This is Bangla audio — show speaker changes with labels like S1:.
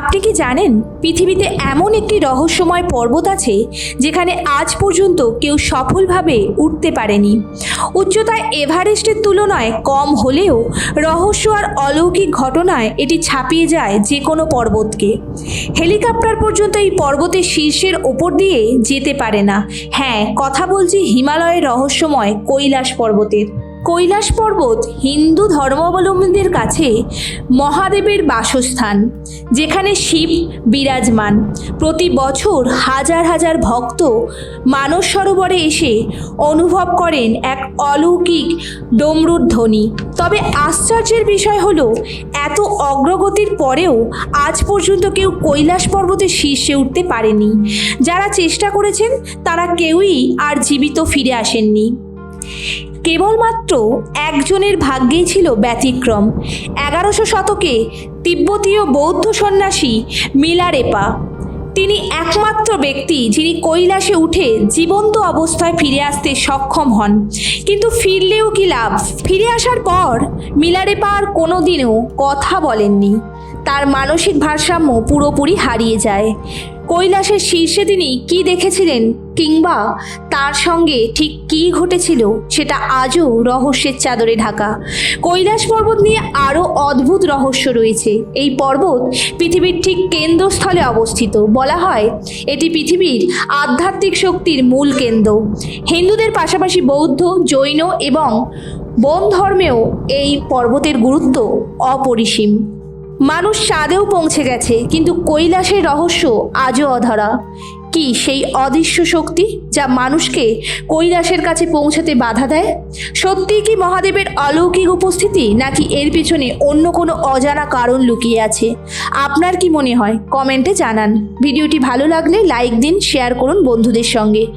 S1: আপনি কি জানেন পৃথিবীতে এমন একটি রহস্যময় পর্বত আছে যেখানে আজ পর্যন্ত কেউ সফলভাবে উঠতে পারেনি। উচ্চতায় এভারেস্টের তুলনায় কম হলেও রহস্য আর অলৌকিক ঘটনায় এটি ছাপিয়ে যায় যে কোনো পর্বতকে। হেলিকপ্টার পর্যন্ত এই পর্বতের শীর্ষের ওপর দিয়ে যেতে পারে না। হ্যাঁ, কথা বলছি হিমালয়ের রহস্যময় কৈলাস পর্বতের। কৈলাস পর্বত হিন্দু ধর্মাবলম্বীদের কাছে মহাদেবের বাসস্থান, যেখানে শিব বিরাজমান। প্রতি বছর হাজার হাজার ভক্ত মানস সরোবরে এসে অনুভব করেন এক অলৌকিক ডমরুর ধ্বনি। তবে আশ্চর্যের বিষয় হলো, এত অগ্রগতির পরেও আজ পর্যন্ত কেউ কৈলাস পর্বতের শীর্ষে উঠতে পারেনি। যারা চেষ্টা করেছেন তারা কেউই আর জীবিত ফিরে আসেননি। কেবলমাত্র একজনের ভাগ্যেই ছিল ব্যতিক্রম। 1100 শতকে তিব্বতীয় বৌদ্ধ সন্ন্যাসী মিলারেপা। তিনি একমাত্র ব্যক্তি যিনি কৈলাসে উঠে জীবন্ত অবস্থায় ফিরে আসতে সক্ষম হন। কিন্তু ফিরলেও কি লাভ? ফিরে আসার পর মিলারেপা আর কোনোদিনও কথা বলেননি। তার মানসিক ভারসাম্য পুরোপুরি হারিয়ে যায়। কৈলাসের শীর্ষে তিনি কি দেখেছিলেন কিংবা তার সঙ্গে ঠিক কী ঘটেছিল সেটা আজও রহস্যের চাদরে ঢাকা। কৈলাস পর্বত নিয়ে আরও অদ্ভুত রহস্য রয়েছে। এই পর্বত পৃথিবীর ঠিক কেন্দ্রস্থলে অবস্থিত। বলা হয় এটি পৃথিবীর আধ্যাত্মিক শক্তির মূল কেন্দ্র। হিন্দুদের পাশাপাশি বৌদ্ধ, জৈন এবং বন ধর্মেও এই পর্বতের গুরুত্ব অপরিসীম। মানুষ চাঁদেও পৌঁছে গেছে, কিন্তু কৈলাসের রহস্য আজও অধরা। কি সেই অদৃশ্য শক্তি যা মানুষকে কৈলাসের কাছে পৌঁছাতে বাধা দেয়? সত্যিই কি মহাদেবের অলৌকিক উপস্থিতি, নাকি এর পিছনে অন্য কোনো অজানা কারণ লুকিয়ে আছে? আপনার কি মনে হয় কমেন্টে জানান। ভিডিওটি ভালো লাগলে লাইক দিন, শেয়ার করুন বন্ধুদের সঙ্গে।